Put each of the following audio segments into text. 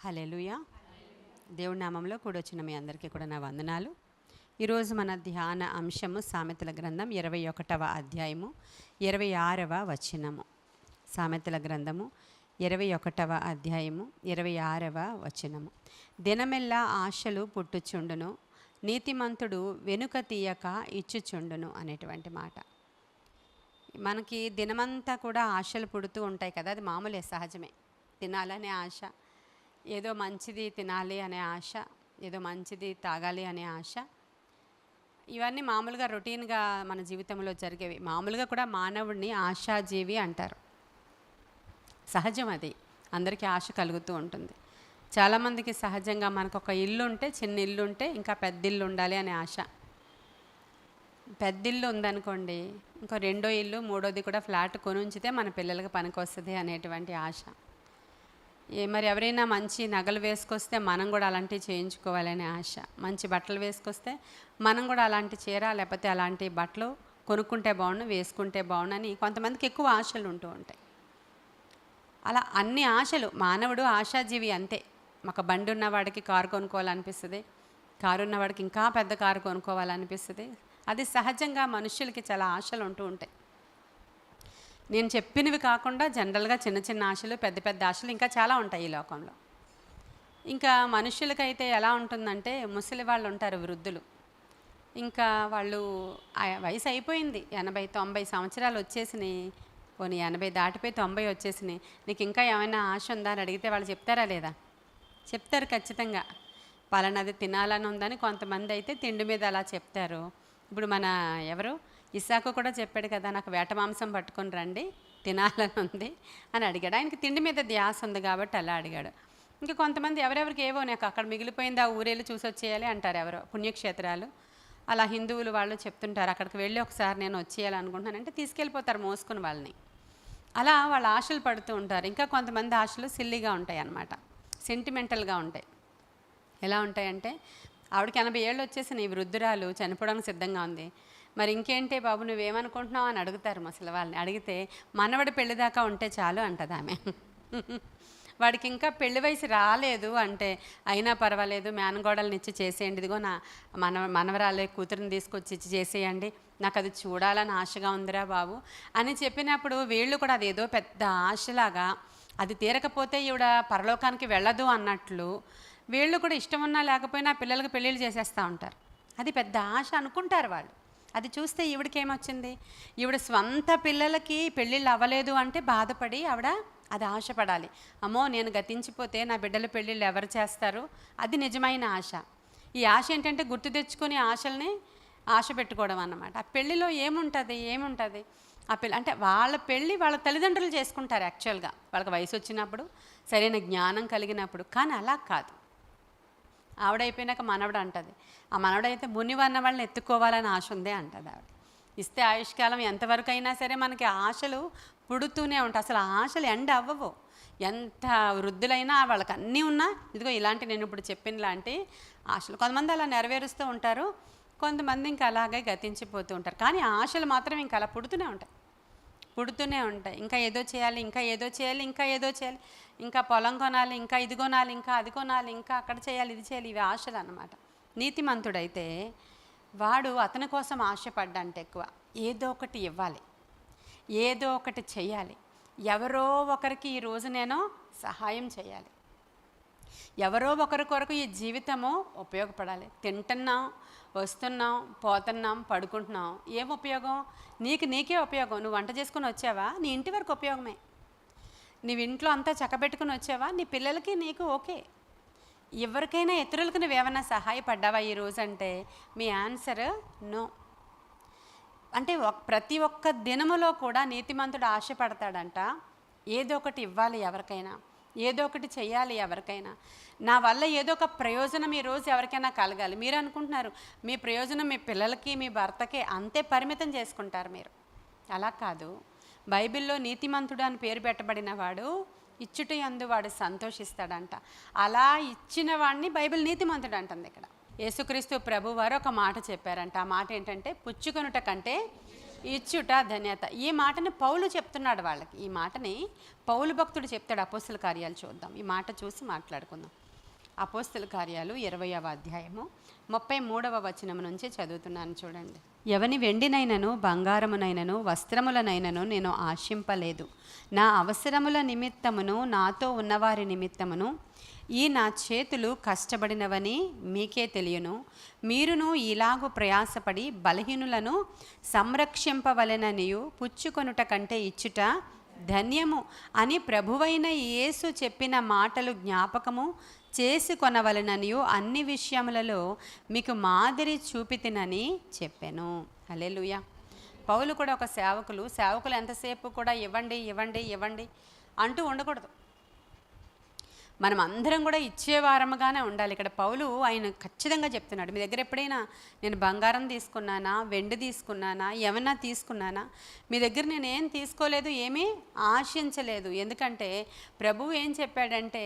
హల్లెలూయా. దేవుడి నామంలో కూడొచ్చిన మీ అందరికీ కూడా నా వందనాలు. ఈరోజు మన ధ్యాన అంశము సామెతల గ్రంథం 21వ అధ్యాయము 26వ వచనము. సామెతల గ్రంథము 21వ అధ్యాయము 26వ వచనము. దినమెల్లా ఆశలు పుట్టుచుండును, నీతిమంతుడు వెనుక తీయక ఇచ్చుచుండును అనేటువంటి మాట. మనకి దినమంతా కూడా ఆశలు పుడుతూ ఉంటాయి కదా, అది మామూలే, సహజమే. తినాలనే ఆశ, ఏదో మంచిది తినాలి అనే ఆశ, ఏదో మంచిది తాగాలి అనే ఆశ, ఇవన్నీ మామూలుగా రొటీన్గా మన జీవితంలో జరిగేవి. మామూలుగా కూడా మానవుడిని ఆశాజీవి అంటారు. సహజం, అది అందరికీ ఆశ కలుగుతూ ఉంటుంది. చాలామందికి సహజంగా మనకు ఒక ఇల్లు ఉంటే, చిన్న ఇల్లు ఉంటే ఇంకా పెద్ద ఇల్లు ఉండాలి అనే ఆశ. పెద్ద ఇల్లు ఉందనుకోండి, ఇంకో రెండో ఇల్లు మూడోది కూడా ఫ్లాట్ కొని ఉంచితే మన పిల్లలకి పనికొస్తుంది అనేటువంటి ఆశ. మరి ఎవరైనా మంచి నగలు వేసుకొస్తే మనం కూడా అలాంటివి చేయించుకోవాలనే ఆశ. మంచి బట్టలు వేసుకొస్తే మనం కూడా అలాంటి చీర లేకపోతే అలాంటి బట్టలు కొనుక్కుంటే బాగుండు, వేసుకుంటే బాగుండని కొంతమందికి ఎక్కువ ఆశలు ఉంటూ ఉంటాయి. అలా అన్ని ఆశలు, మానవుడు ఆశాజీవి అంతే. ఒక బండి ఉన్నవాడికి కారు కొనుక్కోవాలనిపిస్తుంది, కారు ఉన్నవాడికి ఇంకా పెద్ద కారు కొనుక్కోవాలనిపిస్తుంది. అది సహజంగా మనుషులకి చాలా ఆశలు ఉంటూ ఉంటాయి. నేను చెప్పినవి కాకుండా జనరల్గా చిన్న చిన్న ఆశలు, పెద్ద పెద్ద ఆశలు ఇంకా చాలా ఉంటాయి ఈ లోకంలో. ఇంకా మనుషులకైతే ఎలా ఉంటుందంటే, ముసలి వాళ్ళు ఉంటారు, వృద్ధులు. ఇంకా వాళ్ళు వయసు అయిపోయింది, 80-90 సంవత్సరాలు వచ్చేసినాయి, పోనీ 80 దాటిపోయి 90 వచ్చేసినాయి, నీకు ఇంకా ఏమైనా ఆశ ఉందా అని అడిగితే వాళ్ళు చెప్తారా లేదా? చెప్తారు ఖచ్చితంగా. పలానాది తినాలని ఉందని కొంతమంది అయితే తిండి మీద అలా చెప్తారు. ఇప్పుడు మన ఎవరు ఇస్సాకు కూడా చెప్పాడు కదా, నాకు వేట మాంసం పట్టుకొని రండి, తినాలని ఉంది అని అడిగాడు. ఆయనకి తిండి మీద ధ్యాస ఉంది కాబట్టి అలా అడిగాడు. ఇంకా కొంతమంది ఎవరెవరికి ఏవో, నాకు అక్కడ మిగిలిపోయింది, ఆ ఊరేళ్ళు చూసి వచ్చేయాలి అంటారు. ఎవరో పుణ్యక్షేత్రాలు అలా హిందువులు వాళ్ళు చెప్తుంటారు, అక్కడికి వెళ్ళి ఒకసారి నేను వచ్చేయాలనుకుంటున్నానంటే తీసుకెళ్ళిపోతారు మోసుకుని వాళ్ళని. అలా వాళ్ళ ఆశలు పడుతూ ఉంటారు. ఇంకా కొంతమంది ఆశలు సిల్లీగా ఉంటాయి అన్నమాట, సెంటిమెంటల్గా ఉంటాయి. ఎలా ఉంటాయంటే, ఆవిడకి 80 ఏళ్ళు వచ్చేసి ఈ వృద్ధురాలు చనిపోవడానికి సిద్ధంగా ఉంది, మరి ఇంకేంటే బాబు నువ్వేమనుకుంటున్నావు అని అడుగుతారు ముసలి వాళ్ళని. అడిగితే మనవడి పెళ్ళిదాకా ఉంటే చాలు అంటది ఆమె. వాడికి ఇంకా పెళ్లి వయసు రాలేదు అంటే, అయినా పర్వాలేదు, మేనగోడల్ని ఇచ్చి చేసేయండి, ఇదిగో నా మనవరాలే కూతురిని తీసుకొచ్చి ఇచ్చి చేసేయండి, నాకు అది చూడాలని ఆశగా ఉందిరా బాబు అని చెప్పినప్పుడు వీళ్ళు కూడా అదేదో పెద్ద ఆశలాగా, అది తీరకపోతే ఈవిడ పరలోకానికి వెళ్ళదు అన్నట్లు వీళ్ళు కూడా ఇష్టం ఉన్నా లేకపోయినా పిల్లలకి పెళ్ళిళ్ళు చేసేస్తూ ఉంటారు. అది పెద్ద ఆశ అనుకుంటారు వాళ్ళు. అది చూస్తే ఈవిడికి ఏమొచ్చింది, ఈవిడ స్వంత పిల్లలకి పెళ్ళిళ్ళు అవ్వలేదు అంటే బాధపడి ఆవిడ అది ఆశపడాలి. అమ్మో నేను గతించిపోతే నా బిడ్డల పెళ్ళిళ్ళు ఎవరు చేస్తారు, అది నిజమైన ఆశ. ఈ ఆశ ఏంటంటే గుర్తు తెచ్చుకొని ఆశల్ని ఆశ పెట్టుకోవడం అన్నమాట. ఆ పెళ్ళిలో ఏముంటుంది ఆ పెళ్ళి అంటే, వాళ్ళ పెళ్ళి వాళ్ళ తల్లిదండ్రులు చేసుకుంటారు యాక్చువల్గా, వాళ్ళకి వయసు వచ్చినప్పుడు, సరైన జ్ఞానం కలిగినప్పుడు. కానీ అలా కాదు, ఆవిడైపోయినాక మనవడు అంటుంది, ఆ మనవడైతే మునివన్న వాళ్ళని ఎత్తుకోవాలని ఆశ ఉందే అంటుంది ఆవిడ. ఇస్తే ఆయుష్కాలం ఎంతవరకు అయినా సరే మనకి ఆశలు పుడుతూనే ఉంటాయి. అసలు ఆశలు ఎండ్ అవ్వవు. ఎంత వృద్ధులైనా వాళ్ళకి అన్నీ ఉన్నా, ఇదిగో ఇలాంటి నేను ఇప్పుడు చెప్పిన లాంటి ఆశలు కొంతమంది అలా నెరవేరుస్తూ ఉంటారు, కొంతమంది ఇంకా అలాగే గతించిపోతూ ఉంటారు. కానీ ఆశలు మాత్రం ఇంకా అలా పుడుతూనే ఉంటాయి. ఇంకా ఏదో చేయాలి, ఇంకా ఏదో చేయాలి, ఇంకా ఏదో చేయాలి, ఇంకా పొలం కొనాలి, ఇంకా ఇది కొనాలి, ఇంకా అది కొనాలి, ఇంకా అక్కడ చేయాలి, ఇది చేయాలి, ఇవి ఆశలు అన్నమాట. నీతిమంతుడైతే వాడు అతని కోసం ఆశపడ్డంటే ఎక్కువ, ఏదో ఒకటి ఇవ్వాలి, ఏదో ఒకటి చెయ్యాలి, ఎవరో ఒకరికి ఈరోజు నేను సహాయం చేయాలి, ఎవరో ఒకరి కొరకు ఈ జీవితము ఉపయోగపడాలి. తింటున్నాం, వస్తున్నాం, పోతున్నాం, పడుకుంటున్నాం, ఏం ఉపయోగం? నీకే ఉపయోగం. నువ్వు వంట చేసుకుని వచ్చావా, నీ ఇంటి వరకు ఉపయోగమే. నువ్వు ఇంట్లో అంతా చక్కబెట్టుకుని వచ్చావా, నీ పిల్లలకి నీకు ఓకే. ఎవరికైనా ఇతరులకు నువ్వేమన్నా సహాయపడ్డావా ఈరోజు అంటే మీ ఆన్సర్ నో. అంటే ప్రతి ఒక్క దినములో కూడా నీతిమంతుడు ఆశపడతాడంట, ఏదో ఒకటి ఇవ్వాలి ఎవరికైనా, ఏదో ఒకటి చెయ్యాలి ఎవరికైనా, నా వల్ల ఏదో ఒక ప్రయోజనం ఈరోజు ఎవరికైనా కలగాలి. మీరు అనుకుంటున్నారు మీ ప్రయోజనం మీ పిల్లలకి మీ భర్తకే, అంతే పరిమితం చేసుకుంటారు మీరు. అలా కాదు. బైబిల్లో నీతిమంతుడు అని పేరు పెట్టబడిన వాడు ఇచ్చుట యందు వాడు సంతోషిస్తాడంట. అలా ఇచ్చిన వాడిని బైబిల్ నీతిమంతుడు అంటుంది. ఇక్కడ యేసుక్రీస్తు ప్రభు వారు ఒక మాట చెప్పారంట. ఆ మాట ఏంటంటే, పుచ్చుకొనుట కంటే ఇచ్చుట ధన్యత. ఈ మాటని పౌలు చెప్తున్నాడు వాళ్ళకి. ఈ మాటని పౌలు భక్తుడు చెప్తాడు. అపోస్తల కార్యాలు చూద్దాం, ఈ మాట చూసి మాట్లాడుకుందాం. అపోస్తల కార్యాలు 20వ అధ్యాయము 33వ వచనం నుంచి చదువుతున్నాను చూడండి. ఎవని వెండినైనను బంగారమునైనను వస్త్రములనైనను నేను ఆశింపలేదు. నా అవసరముల నిమిత్తమును నాతో ఉన్నవారి నిమిత్తమును ఈ నా చేతులు కష్టపడినవని మీకే తెలియను. మీరును ఇలాగు ప్రయాసపడి బలహీనులను సంరక్షింపవలెననియు పుచ్చుకొనుట కంటే ఇచ్చుట ధన్యము అని ప్రభువైన యేసు చెప్పిన మాటలు జ్ఞాపకము చేసుకొనవలెననియు అన్ని విషయములలో మీకు మాదిరి చూపితినని చెప్పాను. హల్లెలూయా. పౌలు కూడా ఒక సేవకులు ఎంతసేపు కూడా ఇవ్వండి ఇవ్వండి ఇవ్వండి అంటూ ఉండకూడదు. మనం అందరం కూడా ఇచ్చేవారముగానే ఉండాలి. ఇక్కడ పౌలు ఆయన ఖచ్చితంగా చెప్తున్నాడు, మీ దగ్గర ఎప్పుడైనా నేను బంగారం తీసుకున్నానా, వెండి తీసుకున్నానా, ఏమన్నా తీసుకున్నానా, మీ దగ్గర నేను ఏం తీసుకోలేదు, ఏమీ ఆశించలేదు. ఎందుకంటే ప్రభువు ఏం చెప్పాడంటే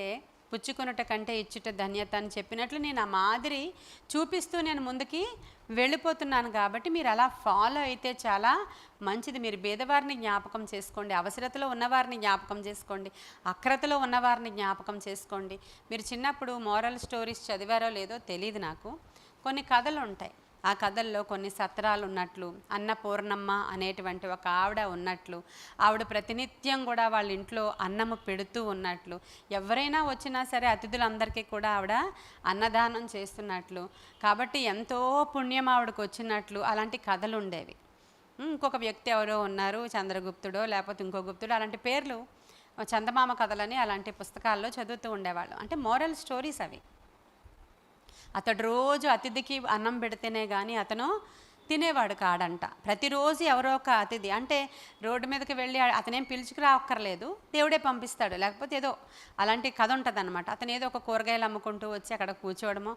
పుచ్చుకొనుట కంటే ఇచ్చుట ధన్యత అని చెప్పినట్లు నేను ఆ మాదిరి చూపిస్తూ నేను ముందుకి వెళ్ళిపోతున్నాను. కాబట్టి మీరు అలా ఫాలో అయితే చాలా మంచిది. మీరు పేదవారిని జ్ఞాపకం చేసుకోండి, అవసరతలో ఉన్నవారిని జ్ఞాపకం చేసుకోండి, అక్రతలో ఉన్నవారిని జ్ఞాపకం చేసుకోండి. మీరు చిన్నప్పుడు మోరల్ స్టోరీస్ చదివారో లేదో తెలియదు నాకు. కొన్ని కథలు ఉంటాయి. ఆ కథల్లో కొన్ని సత్రాలు ఉన్నట్లు, అన్నపూర్ణమ్మ అనేటువంటి ఒక ఆవిడ ఉన్నట్లు, ఆవిడ ప్రతినిత్యం కూడా వాళ్ళ ఇంట్లో అన్నము పెడుతూ ఉన్నట్లు, ఎవరైనా వచ్చినా సరే అతిథులందరికీ కూడా ఆవిడ అన్నదానం చేస్తున్నట్లు, కాబట్టి ఎంతో పుణ్యం ఆవిడకు వచ్చినట్లు అలాంటి కథలు ఉండేవి. ఇంకొక వ్యక్తి ఎవరో ఉన్నారు, చంద్రగుప్తుడో లేకపోతే ఇంకో గుప్తుడో, అలాంటి పేర్లు చందమామ కథలని అలాంటి పుస్తకాల్లో చదువుతూ ఉండేవాళ్ళు. అంటే మోరల్ స్టోరీస్ అవి. అతడు రోజు అతిథికి అన్నం పెడితేనే కానీ అతను తినేవాడు కాడంట. ప్రతిరోజు ఎవరో ఒక అతిథి, అంటే రోడ్డు మీదకి వెళ్ళి అతనేం పిలుచుకురాక్కర్లేదు, దేవుడే పంపిస్తాడు. లేకపోతే ఏదో అలాంటి కథ ఉంటుంది అనమాట. అతను ఏదో ఒక కూరగాయలు అమ్ముకుంటూ వచ్చి అక్కడ కూర్చోవడమో,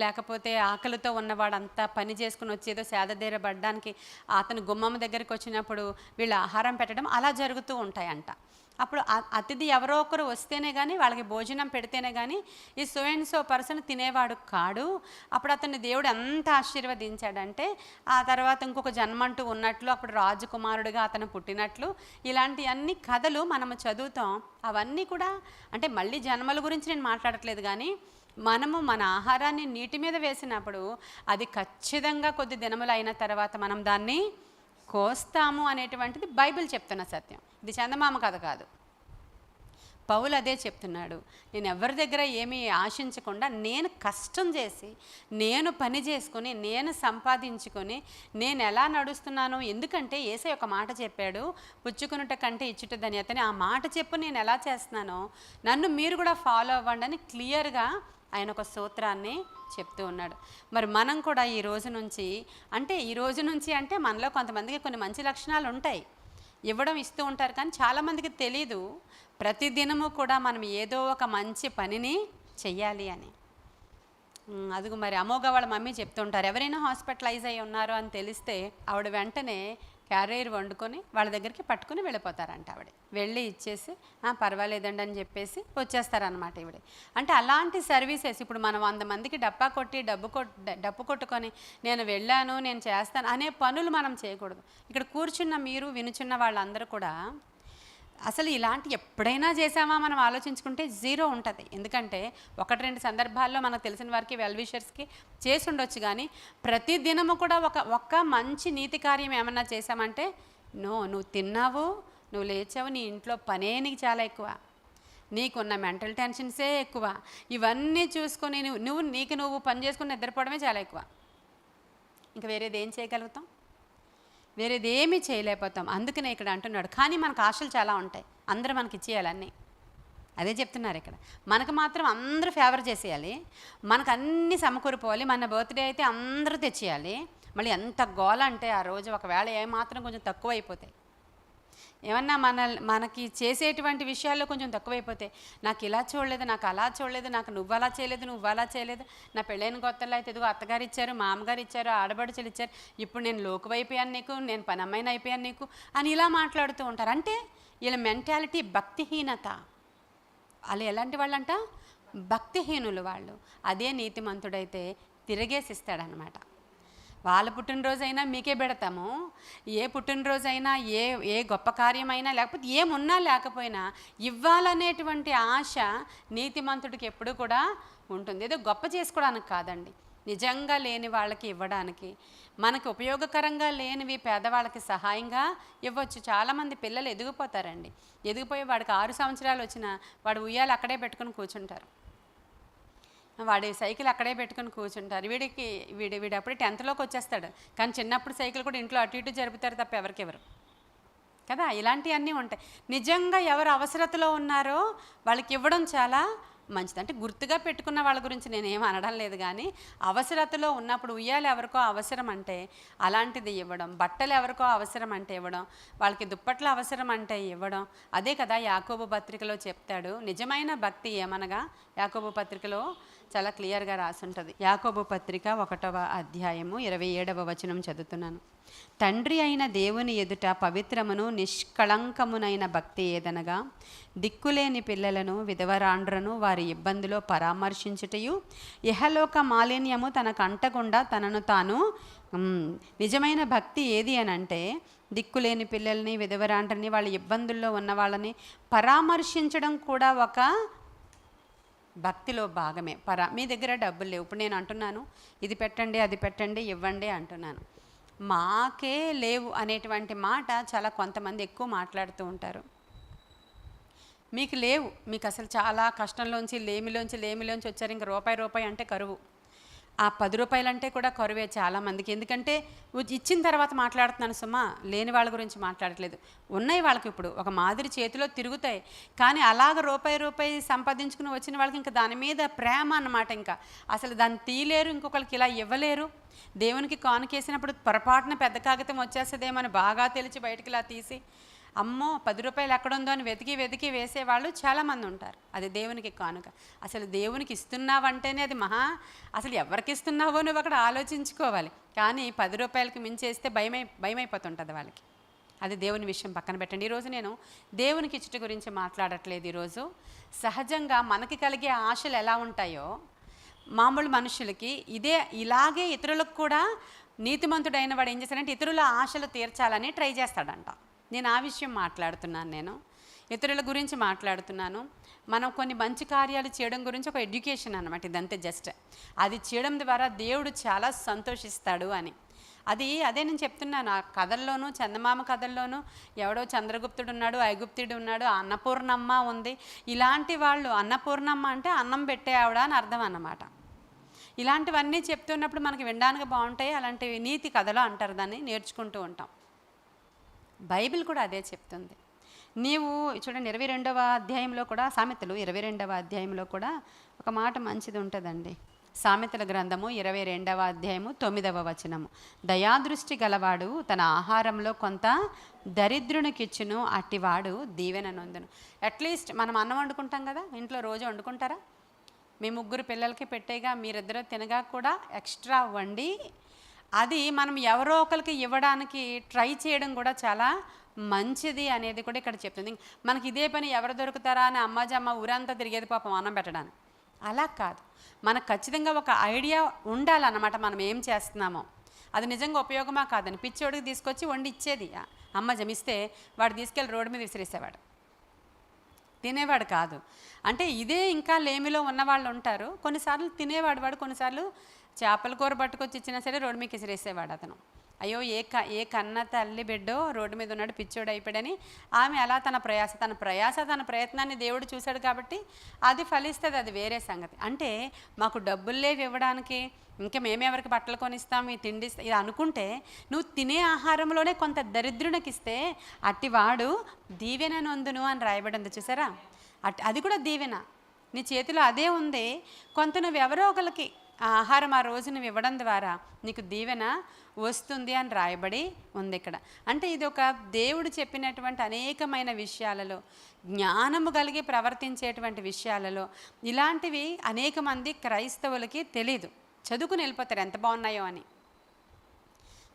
లేకపోతే ఆకలితో ఉన్నవాడంతా పని చేసుకుని వచ్చి ఏదో సేదతీరబడ్డానికి అతను గుమ్మమ్మ దగ్గరికి వచ్చినప్పుడు వీళ్ళు ఆహారం పెట్టడం అలా జరుగుతూ ఉంటాయంట. అప్పుడు అతిథి ఎవరో ఒకరు వస్తేనే కానీ, వాళ్ళకి భోజనం పెడితేనే కానీ ఈ సో అండ్ సో పర్సన్ తినేవాడు కాడు. అప్పుడు అతన్ని దేవుడు ఎంత ఆశీర్వదించాడంటే ఆ తర్వాత ఇంకొక జన్మంటూ ఉన్నట్లు, అప్పుడు రాజకుమారుడిగా అతను పుట్టినట్లు, ఇలాంటి అన్ని కథలు మనము చదువుతాం. అవన్నీ కూడా అంటే మళ్ళీ జన్మల గురించి నేను మాట్లాడట్లేదు, కానీ మనము మన ఆహారాన్ని నీటి మీద వేసినప్పుడు అది ఖచ్చితంగా కొద్ది దినములు అయిన తర్వాత మనం దాన్ని కోస్తాము అనేటువంటిది బైబిల్ చెప్తున్న సత్యం. ఇది చందమామ కథ కాదు. పౌలు అదే చెప్తున్నాడు, నేను ఎవరి దగ్గర ఏమీ ఆశించకుండా నేను కష్టం చేసి, నేను పని చేసుకొని, నేను సంపాదించుకొని నేను ఎలా నడుస్తున్నాను. ఎందుకంటే యేసయ్య ఒక మాట చెప్పాడు, పుచ్చుకొనుట కంటే ఇచ్చుట ధన్యతని. ఆ మాట చెప్పు నేను ఎలా చేస్తున్నానో నన్ను మీరు కూడా ఫాలో అవ్వండి అని క్లియర్గా ఆయన ఒక సూత్రాన్ని చెప్తూ ఉన్నాడు. మరి మనం కూడా ఈ రోజు నుంచి అంటే మనలో కొంతమందికి కొన్ని మంచి లక్షణాలు ఉంటాయి, ఇవ్వడం ఇస్తూ ఉంటారు, కానీ చాలామందికి తెలీదు ప్రతిదినము కూడా మనం ఏదో ఒక మంచి పనిని చెయ్యాలి అని. అదిగో మరి అమోఘ వాళ్ళ మమ్మీ చెప్తుంటారు, ఎవరైనా హాస్పిటలైజ్ అయ్యి ఉన్నారు అని తెలిస్తే ఆవిడ వెంటనే క్యారియర్ వండుకొని వాళ్ళ దగ్గరికి పట్టుకుని వెళ్ళిపోతారంట. ఆవిడ వెళ్ళి ఇచ్చేసి పర్వాలేదండి అని చెప్పేసి వచ్చేస్తారనమాట ఈవిడ. అంటే అలాంటి సర్వీసెస్ ఇప్పుడు మనం 100 మందికి డప్పు కొట్టుకొని నేను వెళ్ళాను, నేను చేస్తాను అనే పనులు మనం చేయకూడదు. ఇక్కడ కూర్చున్న మీరు వినుచున్న వాళ్ళందరూ కూడా అసలు ఇలాంటి ఎప్పుడైనా చేసామా మనం ఆలోచించుకుంటే జీరో ఉంటుంది. ఎందుకంటే 1-2 సందర్భాల్లో మనకు తెలిసిన వారికి వెల్ విషర్స్కి చేసి ఉండొచ్చు, కానీ ప్రతి దినము కూడా ఒక్క మంచి నీతి కార్యం ఏమన్నా చేసామంటే నువ్వు తిన్నావు, నువ్వు లేచావు, నీ ఇంట్లో పనే నీకు చాలా ఎక్కువ, నీకున్న మెంటల్ టెన్షన్సే ఎక్కువ, ఇవన్నీ చూసుకొని నువ్వు పని చేసుకుని నిద్రపోవడమే చాలా ఎక్కువ. ఇంకా వేరేది ఏం చేయగలుగుతాం? వేరేది ఏమీ చేయలేకపోతాం. అందుకనే ఇక్కడ అంటున్నాడు, కానీ మనకు ఆశలు చాలా ఉంటాయి, అందరూ మనకి ఇచ్చేయాలన్నీ. అదే చెప్తున్నారు ఇక్కడ, మనకు మాత్రం అందరూ ఫేవర్ చేసేయాలి, మనకు అన్నీ సమకూరిపోవాలి, మన బర్త్డే అయితే అందరూ తెచ్చేయాలి. మళ్ళీ ఎంత గోల అంటే ఆ రోజు ఒకవేళ ఏమాత్రం కొంచెం తక్కువ అయిపోతాయి, ఏమన్నా మనకి చేసేటువంటి విషయాల్లో కొంచెం తక్కువైపోతే, నాకు ఇలా చూడలేదు, నాకు అలా చూడలేదు, నాకు నువ్వు అలా చేయలేదు, నా పెళ్ళైన కొత్తలో అయితే ఇదిగో అత్తగారు ఇచ్చారు, మామగారు ఇచ్చారు, ఆడబడుచులు ఇచ్చారు, ఇప్పుడు నేను లోకువ అయిపోయాను నీకు, నేను పని అమ్మాయిని అయిపోయాను నీకు అని ఇలా మాట్లాడుతూ ఉంటారు. అంటే వీళ్ళ మెంటాలిటీ భక్తిహీనత. వాళ్ళు ఎలాంటి వాళ్ళంట? భక్తిహీనులు వాళ్ళు. అదే నీతిమంతుడైతే తిరిగేసిస్తాడనమాట. వాళ్ళ పుట్టినరోజైనా మీకే పెడతాము. ఏ పుట్టినరోజైనా ఏ ఏ గొప్ప కార్యమైనా లేకపోతే ఏమున్నా లేకపోయినా ఇవ్వాలనేటువంటి ఆశ నీతిమంతుడికి ఎప్పుడు కూడా ఉంటుంది. ఏదో గొప్ప చేసుకోవడానికి కాదండి, నిజంగా లేని వాళ్ళకి ఇవ్వడానికి, మనకు ఉపయోగకరంగా లేనివి పేదవాళ్ళకి సహాయంగా ఇవ్వచ్చు. చాలామంది పిల్లలు ఎదిగిపోతారండి, ఎదిగిపోయి వాడికి 6 సంవత్సరాలు వచ్చినా వాడు ఉయ్యాలు అక్కడే పెట్టుకుని కూర్చుంటారు, వాడి సైకిల్ అక్కడే పెట్టుకుని కూర్చుంటారు. వీడు అప్పుడే 10th వచ్చేస్తాడు, కానీ చిన్నప్పుడు సైకిల్ కూడా ఇంట్లో అటు ఇటు జరుపుతారు తప్ప ఎవరికెవరు కదా. ఇలాంటివన్నీ ఉంటాయి. నిజంగా ఎవరు అవసరతలో ఉన్నారో వాళ్ళకి ఇవ్వడం చాలా మంచిది. అంటే గుర్తుగా పెట్టుకున్న వాళ్ళ గురించి నేనేం అనడం లేదు, కానీ అవసరతలో ఉన్నప్పుడు ఉయ్యాలు ఎవరికో అవసరం అంటే అలాంటిది ఇవ్వడం, బట్టలు ఎవరికో అవసరం అంటే ఇవ్వడం, వాళ్ళకి దుప్పట్లు అవసరం అంటే ఇవ్వడం. అదే కదా యాకోబు పత్రికలో చెప్తాడు. నిజమైన భక్తి ఏమనగా యాకోబు పత్రికలో చాలా క్లియర్గా రాసుంటుంది. యాకోబు పత్రిక 1వ అధ్యాయము 27వ వచనం చదువుతున్నాను. తండ్రి అయిన దేవుని ఎదుట పవిత్రమును నిష్కళంకమునైన భక్తి ఏదనగా దిక్కులేని పిల్లలను విధవరాండ్రను వారి ఇబ్బందిలో పరామర్శించుటయు ఇహలోక మాలిన్యము తనకు అంటకుండా తనను తాను నిజమైన భక్తి ఏది అని అంటే దిక్కులేని పిల్లల్ని విధవరాండ్రని వాళ్ళ ఇబ్బందుల్లో ఉన్న వాళ్ళని పరామర్శించడం కూడా ఒక భక్తిలో భాగమే. మీ దగ్గర డబ్బులు లేవు, ఇప్పుడు నేను అంటున్నాను ఇది పెట్టండి అది పెట్టండి ఇవ్వండి అంటున్నాను, మాకే లేవు అనేటువంటి మాట చాలా కొంతమంది ఎక్కువ మాట్లాడుతూ ఉంటారు. మీకు లేవు, మీకు అసలు చాలా కష్టంలోంచి లేమిలోంచి వచ్చారు, ఇంక రూపాయి అంటే కరువు. ఆ 10 రూపాయలు అంటే కూడా కరువే చాలామందికి. ఎందుకంటే ఇచ్చిన తర్వాత మాట్లాడుతున్నాను సుమా, లేని వాళ్ళ గురించి మాట్లాడట్లేదు. ఉన్నాయి వాళ్ళకి ఇప్పుడు ఒక మాదిరి చేతిలో తిరుగుతాయి, కానీ అలాగ రూపాయి సంపాదించుకుని వచ్చిన వాళ్ళకి ఇంకా దాని మీద ప్రేమ అన్నమాట. ఇంకా అసలు దాన్ని తీయలేరు, ఇంకొకరికి ఇలా ఇవ్వలేరు. దేవునికి కానుకేసినప్పుడు పొరపాటున పెద్ద కాగితం వచ్చేస్తుందేమని బాగా తెలిసి బయటికి ఇలా తీసి అమ్మో 10 రూపాయలు ఎక్కడుందో అని వెతికి వేసేవాళ్ళు చాలామంది ఉంటారు. అది దేవునికి కానుక. అసలు దేవునికి ఇస్తున్నావంటేనే అది అసలు ఎవరికి ఇస్తున్నావో నువ్వు అక్కడ ఆలోచించుకోవాలి. కానీ 10 రూపాయలకి మించేస్తే భయమైపోతుంటుంది వాళ్ళకి. అది దేవుని విషయం పక్కన పెట్టండి. ఈరోజు నేను దేవునికి ఇచ్చట గురించి మాట్లాడట్లేదు. ఈరోజు సహజంగా మనకి కలిగే ఆశలు ఎలా ఉంటాయో మామూలు మనుషులకి ఇలాగే ఇతరులకు కూడా నీతిమంతుడైన వాడు ఏం చేస్తాడంటే ఇతరుల ఆశలు తీర్చాలని ట్రై చేస్తాడంట. నేను ఆ విషయం మాట్లాడుతున్నాను, నేను ఇతరుల గురించి మాట్లాడుతున్నాను. మనం కొన్ని మంచి కార్యాలు చేయడం గురించి ఒక ఎడ్యుకేషన్ అన్నమాట ఇదంతే. జస్ట్ అది చేయడం ద్వారా దేవుడు చాలా సంతోషిస్తాడు అని. అదే నేను చెప్తున్నాను. ఆ కథల్లోనూ చందమామ కథల్లోనూ ఎవడో చంద్రగుప్తుడు ఉన్నాడు, ఐగుప్తుడు ఉన్నాడు, అన్నపూర్ణమ్మ ఉంది. ఇలాంటి వాళ్ళు, అన్నపూర్ణమ్మ అంటే అన్నం పెట్టే ఆవిడ అని అర్థం అన్నమాట. ఇలాంటివన్నీ చెప్తున్నప్పుడు మనకి వినడానికి బాగుంటాయి. అలాంటివి నీతి కథలు అంటారు, దాన్ని నేర్చుకుంటూ ఉంటాం. బైబిల్ కూడా అదే చెప్తుంది. నీవు చూడండి 22వ అధ్యాయంలో కూడా, సామెతలు 22వ అధ్యాయంలో కూడా ఒక మాట మంచిది ఉంటుందండి. సామెతల గ్రంథము 22వ అధ్యాయము 9వ వచనము. దయాదృష్టి గలవాడు తన ఆహారంలో కొంత దరిద్రునికిచ్చును, అట్టివాడు దీవెన నొందును. అట్లీస్ట్ మనం అన్నం వండుకుంటాం కదా, ఇంట్లో రోజు వండుకుంటారా? మీ 3 పిల్లలకి పెట్టేగా, మీరిద్దరూ తినగా కూడా ఎక్స్ట్రా వండి అది మనం ఎవరో ఒకరికి ఇవ్వడానికి ట్రై చేయడం కూడా చాలా మంచిది అనేది కూడా ఇక్కడ చెప్తుంది. మనకి ఇదే పని ఎవరు దొరుకుతారా అని అమ్మ ఊరంతా తిరిగేది పాపం అన్నం పెట్టడానికి. అలా కాదు, మనకు ఖచ్చితంగా ఒక ఐడియా ఉండాలన్నమాట మనం ఏం చేస్తున్నామో. అది నిజంగా ఉపయోగమా కాదని పిచ్చోడికి తీసుకొచ్చి వండి ఇచ్చేది అమ్మజం ఇస్తే వాడు తీసుకెళ్ళి రోడ్డు మీద విసిరేసేవాడు, తినేవాడు కాదు. అంటే ఇదే ఇంకా లేమిలో ఉన్నవాళ్ళు ఉంటారు. కొన్నిసార్లు తినేవాడు, కొన్నిసార్లు చేపల కూర పట్టుకొచ్చి ఇచ్చినా సరే రోడ్డు మీకు విసిరేసేవాడు అతను. అయ్యో ఏ కన్న తల్లి బిడ్డో రోడ్డు మీద ఉన్నాడు పిచ్చోడు అయిపోయాడని ఆమె అలా తన ప్రయత్నాన్ని దేవుడు చూశాడు కాబట్టి అది ఫలిస్తుంది, అది వేరే సంగతి. అంటే మాకు డబ్బులు లేవు ఇవ్వడానికి, ఇంకా మేమెవరికి బట్టలు కొనిస్తాం, ఈ తిండి ఇది అనుకుంటే నువ్వు తినే ఆహారంలోనే కొంత దరిద్రునికి ఇస్తే అట్టివాడు దీవెన నొందును అని రాయబడింది చూసారా. అది కూడా దీవెన, నీ చేతిలో అదే ఉంది. కొంత నువ్వు ఎవరో ఒకరికి ఆహారం ఆ రోజు నువ్వు ఇవ్వడం ద్వారా నీకు దీవెన వస్తుంది అని రాయబడి ఉంది ఇక్కడ. అంటే ఇది ఒక దేవుడు చెప్పినటువంటి అనేకమైన విషయాలలో, జ్ఞానము కలిగి ప్రవర్తించేటువంటి విషయాలలో ఇలాంటివి అనేక మంది క్రైస్తవులకి తెలీదు. చదువుకుని వెళ్ళిపోతారు ఎంత బాగున్నాయో అని.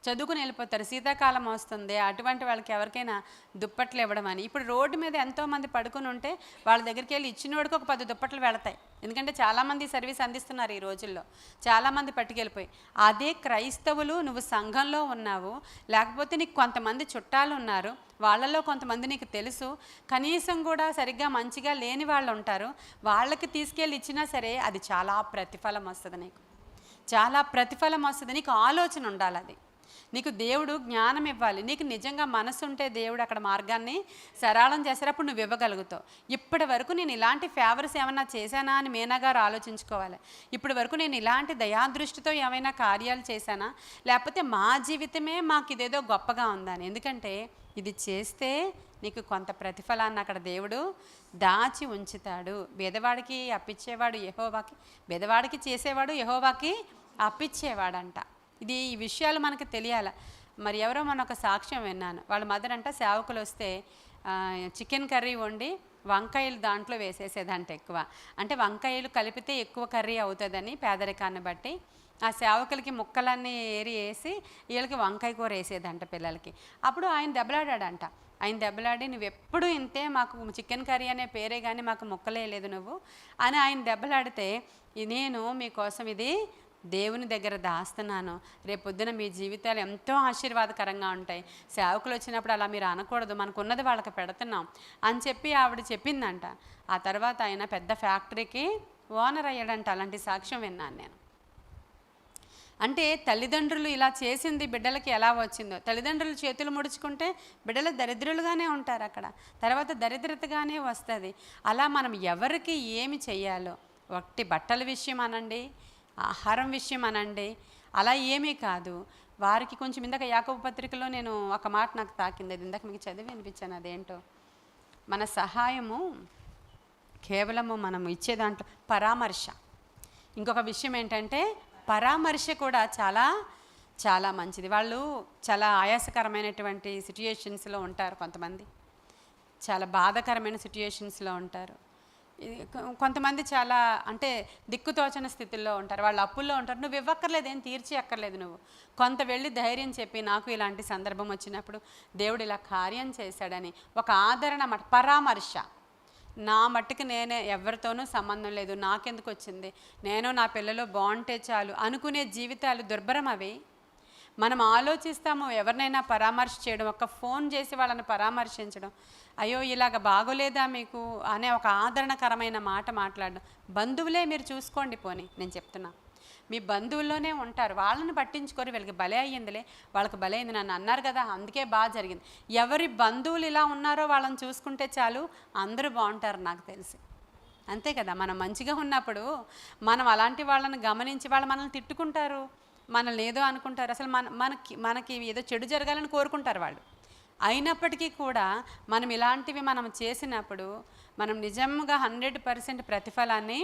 చదువుకుని వెళ్ళిపోతారు. శీతాకాలం వస్తుంది, అటువంటి వాళ్ళకి ఎవరికైనా దుప్పట్లు ఇవ్వడం అని. ఇప్పుడు రోడ్డు మీద ఎంతోమంది పడుకుని ఉంటే వాళ్ళ దగ్గరికి వెళ్ళి ఇచ్చినోడికి ఒక 10 దుప్పట్లు వెళతాయి. ఎందుకంటే చాలామంది సర్వీస్ అందిస్తున్నారు ఈ రోజుల్లో, చాలామంది పట్టుకెళ్ళిపోయి. అదే క్రైస్తవులు, నువ్వు సంఘంలో ఉన్నావు, లేకపోతే నీకు కొంతమంది చుట్టాలు ఉన్నారు, వాళ్ళలో కొంతమంది నీకు తెలుసు, కనీసం కూడా సరిగ్గా మంచిగా లేని వాళ్ళు ఉంటారు, వాళ్ళకి తీసుకెళ్ళి ఇచ్చినా సరే అది చాలా ప్రతిఫలం వస్తుంది. నీకు చాలా ప్రతిఫలం వస్తుంది. నీకు ఆలోచన ఉండాలి, అది నీకు దేవుడు జ్ఞానం ఇవ్వాలి. నీకు నిజంగా మనసు ఉంటే దేవుడు అక్కడ మార్గాన్ని సరళం చేసేటప్పుడు నువ్వు ఇవ్వగలుగుతావు. ఇప్పటి వరకు నేను ఇలాంటి ఫేవర్స్ ఏమైనా చేశానా అని మీనా గారు ఆలోచించుకోవాలి. ఇప్పటి వరకు నేను ఇలాంటి దయాదృష్టితో ఏమైనా కార్యాలు చేశానా, లేకపోతే మా జీవితమే మాకు ఇదేదో గొప్పగా ఉందని. ఎందుకంటే ఇది చేస్తే నీకు కొంత ప్రతిఫలాన్ని అక్కడ దేవుడు దాచి ఉంచుతాడు. బెదవాడికి అప్పిచ్చేవాడు యెహోవాకి, బెదవాడికి చేసేవాడు యెహోవాకి అప్పిచ్చేవాడంట. ఈ విషయాలు మనకు తెలియాలి. మరి ఎవరో మన ఒక సాక్ష్యం విన్నాను. వాళ్ళ మదర్ అంట సేవకులు వస్తే చికెన్ కర్రీ వండి వంకాయలు దాంట్లో వేసేసేదంట ఎక్కువ. అంటే వంకాయలు కలిపితే ఎక్కువ కర్రీ అవుతుందని పేదరికాన్ని బట్టి ఆ సేవకులకి ముక్కలన్నీ ఏరి వేసి వీళ్ళకి వంకాయ కూర వేసేదంట పిల్లలకి. అప్పుడు ఆయన దెబ్బలాడాడంట. ఆయన దెబ్బలాడి నువ్వు ఎప్పుడు ఇంతే, మాకు చికెన్ కర్రీ అనే పేరే కానీ మాకు ముక్కలే లేదు నువ్వు అని ఆయన దెబ్బలాడితే, నేను మీకోసం ఇది దేవుని దగ్గర దాస్తున్నాను, రేపొద్దున మీ జీవితాలు ఎంతో ఆశీర్వాదకరంగా ఉంటాయి, సేవకులు వచ్చినప్పుడు అలా మీరు అనకూడదు, మనకున్నది వాళ్ళకి పెడుతున్నాం అని చెప్పి ఆవిడ చెప్పిందంట. ఆ తర్వాత ఆయన పెద్ద ఫ్యాక్టరీకి ఓనర్ అయ్యాడంట. అలాంటి సాక్ష్యం విన్నాను నేను. అంటే తల్లిదండ్రులు ఇలా చేసింది బిడ్డలకి ఎలా వచ్చిందో, తల్లిదండ్రులు చేతులు ముడుచుకుంటే బిడ్డలు దరిద్రులుగానే ఉంటారు, అక్కడ తర్వాత దరిద్రతగానే వస్తుంది. అలా మనం ఎవరికి ఏమి చెయ్యాలో, ఒకటి బట్టల విషయం అనండి, ఆహారం విషయం అనండి, అలా ఏమీ కాదు. వారికి కొంచెం ఇందాక యాకోబు పత్రికలో నేను ఒక మాట నాకు తాకింది, అది ఇందాక మీకు చదివి వినిపించాను. అదేంటో, మన సహాయము కేవలము మనం ఇచ్చే దాంట్లో పరామర్శ. ఇంకొక విషయం ఏంటంటే పరామర్శ కూడా చాలా చాలా మంచిది. వాళ్ళు చాలా ఆయాసకరమైనటువంటి సిట్యుయేషన్స్లో ఉంటారు, కొంతమంది చాలా బాధాకరమైన సిట్యుయేషన్స్లో ఉంటారు, కొంతమంది చాలా అంటే దిక్కుతోచని స్థితిలో ఉంటారు, వాళ్ళు అప్పుల్లో ఉంటారు. నువ్వు ఇవ్వక్కర్లేదు, ఏం తీర్చి అక్కర్లేదు, నువ్వు కొంత వెళ్ళి ధైర్యం చెప్పి నాకు ఇలాంటి సందర్భం వచ్చినప్పుడు దేవుడు ఇలా కార్యం చేశాడని ఒక ఆదరణ మాట, పరామర్శ. నా మట్టుకు నేనే, ఎవరితోనూ సంబంధం లేదు, నాకెందుకు వచ్చింది, నేను నా పిల్లలు బాగుంటే చాలు అనుకునే జీవితాలు దుర్భరం. అవి మనం ఆలోచిస్తాము. ఎవరినైనా పరామర్శ చేయడం, ఒక ఫోన్ చేసి వాళ్ళని పరామర్శించడం, అయ్యో ఇలాగ బాగోలేదా మీకు అనే ఒక ఆదరణకరమైన మాట మాట్లాడడం. బంధువులే మీరు చూసుకోండి, పోనీ నేను చెప్తున్నా, మీ బంధువుల్లోనే ఉంటారు, వాళ్ళని పట్టించుకొని వీళ్ళకి భలే అయ్యిందిలే, వాళ్ళకి భలే అయింది, నన్ను అన్నారు కదా అందుకే బాగా జరిగింది. ఎవరి బంధువులు ఇలా ఉన్నారో వాళ్ళని చూసుకుంటే చాలు, అందరూ బాగుంటారు నాకు తెలిసి. అంతే కదా, మనం మంచిగా ఉన్నప్పుడు మనం అలాంటి వాళ్ళని గమనించి వాళ్ళు మనల్ని తిట్టుకుంటారు, మనల్ని ఏదో అనుకుంటారు, అసలు మనకి ఏదో చెడు జరగాలని కోరుకుంటారు వాళ్ళు. అయినప్పటికీ కూడా మనం ఇలాంటివి మనం చేసినప్పుడు మనం నిజంగా 100% ప్రతిఫలాన్ని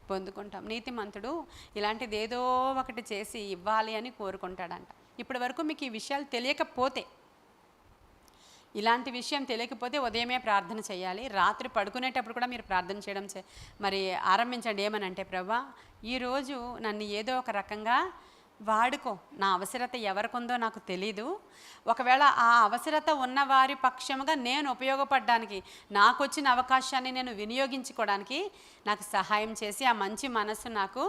పొందుకుంటాం. నీతిమంతుడు ఇలాంటిది ఏదో ఒకటి చేసి ఇవ్వాలి అని కోరుకుంటాడంట. ఇప్పటి వరకు మీకు ఈ విషయాలు తెలియకపోతే, ఇలాంటి విషయం తెలియకపోతే ఉదయమే ప్రార్థన చేయాలి. రాత్రి పడుకునేటప్పుడు కూడా మీరు ప్రార్థన చేయడం మరి ఆరంభించండి. ఏమనంటే, ప్రభువా ఈరోజు నన్ను ఏదో ఒక రకంగా వాడుకో, నా అవసరత ఎవరికుందో నాకు తెలీదు, ఒకవేళ ఆ అవసరత ఉన్న వారి పక్షముగా నేను ఉపయోగపడడానికి, నాకు వచ్చిన అవకాశాన్ని నేను వినియోగించుకోవడానికి నాకు సహాయం చేసి ఆ మంచి మనస్సు నాకు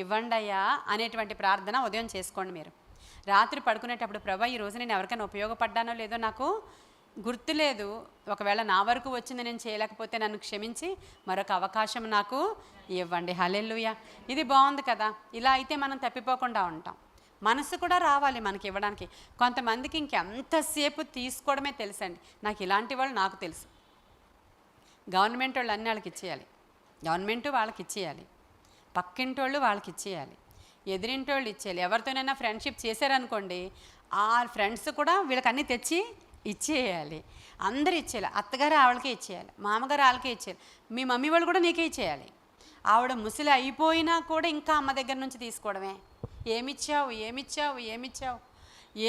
ఇవ్వండి అయ్యా అనేటువంటి ప్రార్థన ఉదయం చేసుకోండి. మీరు రాత్రి పడుకునేటప్పుడు, ప్రభువా ఈరోజు నేను ఎవరికైనా ఉపయోగపడ్డానో లేదో నాకు గుర్తులేదు, ఒకవేళ నా వరకు వచ్చింది నేను చేయలేకపోతే నన్ను క్షమించి మరొక అవకాశం నాకు ఇవ్వండి. హల్లెలూయా. ఇది బాగుంది కదా. ఇలా అయితే మనం తప్పిపోకుండా ఉంటాం. మనసు కూడా రావాలి మనకి ఇవ్వడానికి. కొంతమందికి ఇంకెంతసేపు తీసుకోవడమే తెలుసండి. నాకు ఇలాంటి వాళ్ళు నాకు తెలుసు. గవర్నమెంట్ వాళ్ళు అన్నీ వాళ్ళకి ఇచ్చేయాలి, గవర్నమెంటు వాళ్ళకి ఇచ్చేయాలి, పక్కింటి వాళ్ళు వాళ్ళకి ఇచ్చేయాలి, ఎదిరింటి వాళ్ళు ఇచ్చేయాలి. ఎవరితోనైనా ఫ్రెండ్షిప్ చేశారనుకోండి, ఆ ఫ్రెండ్స్ కూడా వీళ్ళకి అన్నీ తెచ్చి ఇచ్చేయాలి, అందరూ ఇచ్చేయాలి. అత్తగారు ఆవిడకే ఇచ్చేయాలి, మామగారు వాళ్ళకే ఇచ్చేయాలి, మీ మమ్మీ వాళ్ళు కూడా నీకే ఇచ్చేయాలి. ఆవిడ ముసలి అయిపోయినా కూడా ఇంకా అమ్మ దగ్గర నుంచి తీసుకోవడమే. ఏమిచ్చావు ఏమిచ్చావు ఏమిచ్చావు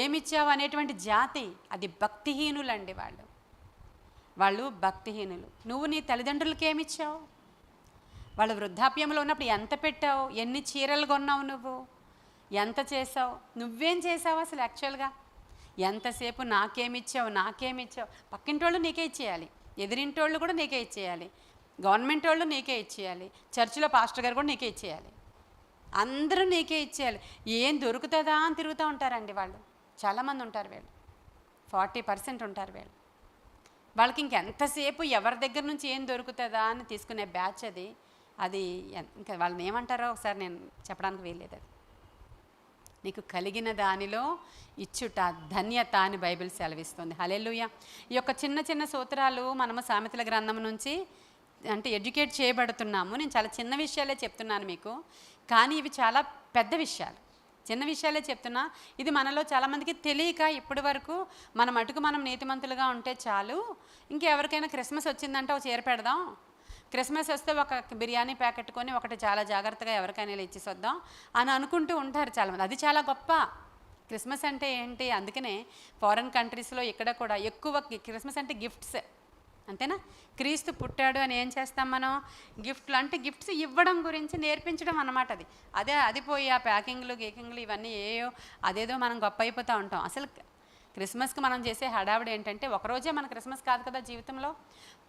ఏమిచ్చావు అనేటువంటి జాతి, అది భక్తిహీనులండి. వాళ్ళు భక్తిహీనులు. నువ్వు నీ తల్లిదండ్రులకి ఏమిచ్చావు? వాళ్ళు వృద్ధాప్యంలో ఉన్నప్పుడు ఎంత పెట్టావు? ఎన్ని చీరలు కొన్నావు? నువ్వు ఎంత చేసావు? నువ్వేం చేసావు అసలు యాక్చువల్గా? ఎంతసేపు నాకేమిచ్చావు, పక్కింటోళ్ళు నీకే ఇచ్చేయాలి, ఎదిరింటోళ్ళు కూడా నీకే ఇచ్చేయాలి, గవర్నమెంట్ వాళ్ళు నీకే ఇచ్చేయాలి, చర్చిలో పాస్టర్ గారు కూడా నీకే ఇచ్చేయాలి, అందరూ నీకే ఇచ్చేయాలి. ఏం దొరుకుతుందా అని తిరుగుతూ ఉంటారండి వాళ్ళు. చాలామంది ఉంటారు వీళ్ళు, 40% ఉంటారు వీళ్ళు. వాళ్ళకి ఇంకెంతసేపు ఎవరి దగ్గర నుంచి ఏం దొరుకుతుందా అని తీసుకునే బ్యాచ్ అది ఇంకా వాళ్ళని ఏమంటారో ఒకసారి నేను చెప్పడానికి వీల్లేదు. అది నీకు కలిగిన దానిలో ఇచ్చుట ధన్యత అని బైబిల్ సెలవిస్తుంది. హల్లెలూయా. ఈ యొక్క చిన్న చిన్న సూత్రాలు మనము సామెతల గ్రంథం నుంచి అంటే ఎడ్యుకేట్ చేయబడుతున్నాము. నేను చాలా చిన్న విషయాలే చెప్తున్నాను మీకు, కానీ ఇవి చాలా పెద్ద విషయాలు. చిన్న విషయాలే చెప్తున్నా. ఇది మనలో చాలామందికి తెలియక ఇప్పటి వరకు మన మటుకు మనం నీతిమంతులుగా ఉంటే చాలు, ఇంకెవరికైనా క్రిస్మస్ వచ్చిందంటే ఒక చీర పెడదాం, క్రిస్మస్ వస్తే ఒక బిర్యానీ ప్యాకెట్ కొని ఒకటి చాలా జాగ్రత్తగా ఎవరికైనా ఇచ్చేసి వద్దాం అని అనుకుంటూ ఉంటారు చాలామంది. అది చాలా గొప్ప. క్రిస్మస్ అంటే ఏంటి? అందుకనే ఫారిన్ కంట్రీస్లో ఇక్కడ కూడా ఎక్కువ క్రిస్మస్ అంటే గిఫ్ట్స్, అంతేనా? క్రీస్తు పుట్టాడు అని ఏం చేస్తాం మనం? గిఫ్ట్లు అంటే గిఫ్ట్స్ ఇవ్వడం గురించి నేర్పించడం అన్నమాట. అది పోయి ఆ ప్యాకింగ్లు గీకింగ్లు ఇవన్నీ అదేదో మనం గొప్ప అయిపోతూ ఉంటాం. అసలు క్రిస్మస్కి మనం చేసే హడావిడి ఏంటంటే, ఒకరోజే మన క్రిస్మస్ కాదు కదా జీవితంలో,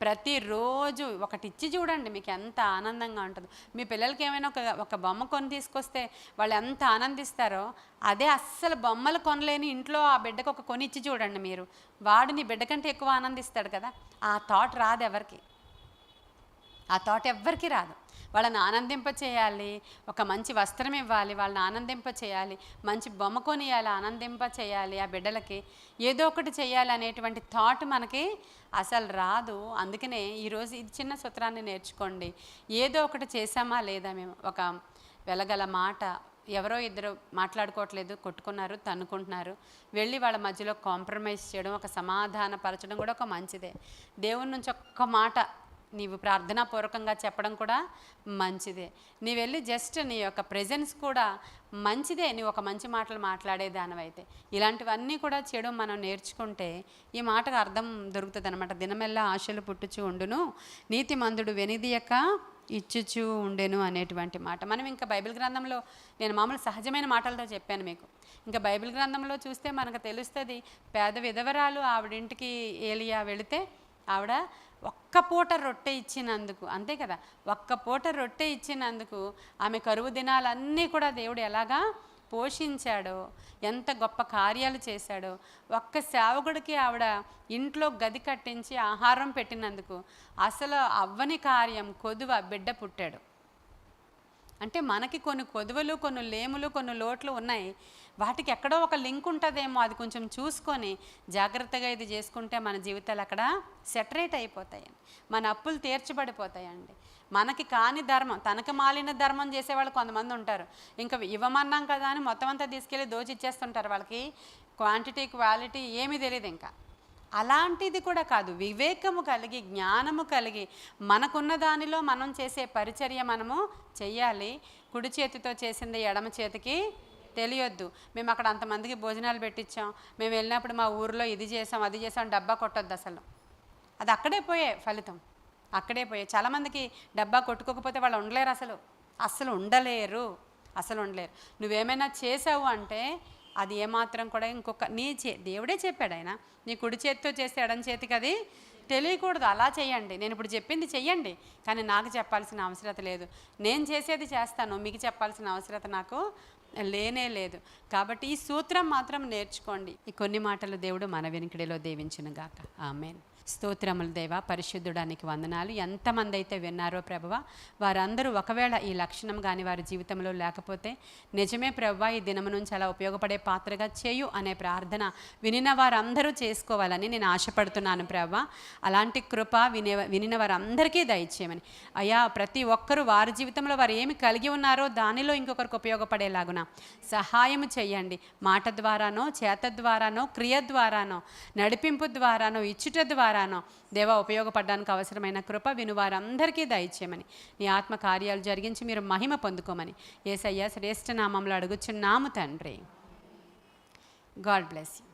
ప్రతిరోజు ఒకటి ఇచ్చి చూడండి, మీకు ఎంత ఆనందంగా ఉంటుందో. మీ పిల్లలకి ఏమైనా ఒక బొమ్మ కొని తీసుకొస్తే వాళ్ళు ఎంత ఆనందిస్తారో, అదే అస్సలు బొమ్మలు కొనలేని ఇంట్లో ఆ బిడ్డకు ఒక కొని ఇచ్చి చూడండి మీరు, వాడు నీ బిడ్డ కంటే ఎక్కువ ఆనందిస్తాడు కదా. ఆ థాట్ రాదు ఎవరికి, ఆ థాట్ ఎవ్వరికి రాదు. వాళ్ళని ఆనందింప చేయాలి, ఒక మంచి వస్త్రం ఇవ్వాలి, వాళ్ళని ఆనందింప చేయాలి, మంచి బొమ్మ కొనియాలి, ఆనందింప చేయాలి, ఆ బిడ్డలకి ఏదో ఒకటి చేయాలి అనేటువంటి థాట్ మనకి అసలు రాదు. అందుకనే ఈరోజు ఇది చిన్న సూత్రాన్ని నేర్చుకోండి. ఏదో ఒకటి చేసామా లేదా, మేము ఒక వెలగల మాట, ఎవరో ఇద్దరు మాట్లాడుకోవట్లేదు, కొట్టుకున్నారు, తన్నుకుంటున్నారు, వెళ్ళి వాళ్ళ మధ్యలో కాంప్రమైజ్ చేయడం, ఒక సమాధానపరచడం కూడా ఒక మంచిదే. దేవుని నుంచి ఒక్క మాట నీవు ప్రార్థనాపూర్వకంగా చెప్పడం కూడా మంచిదే. నీ వెళ్ళి జస్ట్ నీ యొక్క ప్రెజెన్స్ కూడా మంచిదే, నీ ఒక మంచి మాటలు మాట్లాడేదానివైతే. ఇలాంటివన్నీ కూడా చేయడం మనం నేర్చుకుంటే ఈ మాటకు అర్థం దొరుకుతుంది అనమాట. దినమెల్లా ఆశలు పుట్టుచు ఉండును, నీతిమంతుడు వెనిదియక ఇచ్చుచూ ఉండెను అనేటువంటి మాట. మనం ఇంకా బైబిల్ గ్రంథంలో, నేను మామూలు సహజమైన మాటలతో చెప్పాను మీకు, ఇంకా బైబిల్ గ్రంథంలో చూస్తే మనకు తెలుస్తుంది. పేద విధవరాలు ఆవిడింటికి ఏలియా వెళితే ఆవిడ ఒక్క పూట రొట్టె ఇచ్చినందుకు, అంతే కదా, ఒక్క పూట రొట్టె ఇచ్చినందుకు ఆమె కరువు దినాలన్నీ కూడా దేవుడు ఎలాగా పోషించాడో, ఎంత గొప్ప కార్యాలు చేశాడో. ఒక్క సేవకుడికి ఆవిడ ఇంట్లో గది కట్టించి ఆహారం పెట్టినందుకు అసలు అవ్వని కార్యం, కొదువ బిడ్డ పుట్టాడు. అంటే మనకి కొన్ని కొదువలు, కొన్ని లేములు, కొన్ని లోట్లు ఉన్నాయి. వాటికి ఎక్కడో ఒక లింక్ ఉంటుందేమో, అది కొంచెం చూసుకొని జాగ్రత్తగా ఇది చేసుకుంటే మన జీవితాలు అక్కడ సెటరేట్ అయిపోతాయండి, మన అప్పులు తీర్చబడిపోతాయండి. మనకి కాని ధర్మం, తనకు మాలిన ధర్మం చేసేవాళ్ళు కొంతమంది ఉంటారు. ఇంకా ఇవ్వమన్నాం కదా అని మొత్తం అంతా తీసుకెళ్ళి దోచిచ్చేస్తుంటారు. వాళ్ళకి క్వాంటిటీ క్వాలిటీ ఏమీ తెలియదు. ఇంకా అలాంటిది కూడా కాదు, వివేకము కలిగి, జ్ఞానము కలిగి, మనకున్న దానిలో మనం చేసే పరిచర్య మనము చెయ్యాలి. కుడి చేతితో చేసింది ఎడమ చేతికి తెలియొద్దు. మేము అక్కడ అంతమందికి భోజనాలు పెట్టించాం, మేము వెళ్ళినప్పుడు మా ఊరిలో ఇది చేసాం, అది చేసాం, డబ్బా కొట్టొద్దు. అది అక్కడే పోయే ఫలితం, అక్కడే పోయే. చాలామందికి డబ్బా కొట్టుకోకపోతే వాళ్ళు ఉండలేరు, అసలు ఉండలేరు. నువ్వేమైనా చేసావు అంటే అది ఏమాత్రం కూడా ఇంకొక దేవుడే చెప్పాడు ఆయన, నీ కుడి చేతితో చేస్తే ఎడం చేతికి అది తెలియకూడదు. అలా చేయండి, నేను ఇప్పుడు చెప్పింది చెయ్యండి, కానీ నాకు చెప్పాల్సిన అవసరత లేదు. నేను చేసేది చేస్తాను, మీకు చెప్పాల్సిన అవసరత నాకు లేనే లేదు. కాబట్టి ఈ సూత్రం మాత్రం నేర్చుకోండి. ఈ కొన్ని మాటలు దేవుడు మన వెనుకడిలో దీవించును గాక. ఆమేన్. స్తోత్రములు దేవా, పరిశుద్ధుడానికి వందనాలు. ఎంతమంది అయితే విన్నారో ప్రభువా, వారందరూ ఒకవేళ ఈ లక్షణం కానీ వారి జీవితంలో లేకపోతే, నిజమే ప్రభువా, ఈ దినము నుంచి అలా ఉపయోగపడే పాత్రగా చేయు అనే ప్రార్థన వినిన వారందరూ చేసుకోవాలని నేను ఆశపడుతున్నాను ప్రభువా. అలాంటి కృప వినిన వారందరికీ దయచేయమని అయ్యా. ప్రతి ఒక్కరూ వారి జీవితంలో వారు ఏమి కలిగి ఉన్నారో దానిలో ఇంకొకరికి ఉపయోగపడేలాగున సహాయం చేయండి. మాట ద్వారానో, చేత ద్వారానో, క్రియ ద్వారానో, నడిపింపు ద్వారానో, ఇచ్చుట ద్వారానో దేవా ఉపయోగపడడానికి అవసరమైన కృప విను వారందరికీ దయచేయమని, నీ ఆత్మ కార్యాలు జరిగించి మీరు మహిమ పొందుకోమని యేసయ్య శ్రేష్ఠ నామంలో అడుగుచున్నాము తండ్రి. God bless you.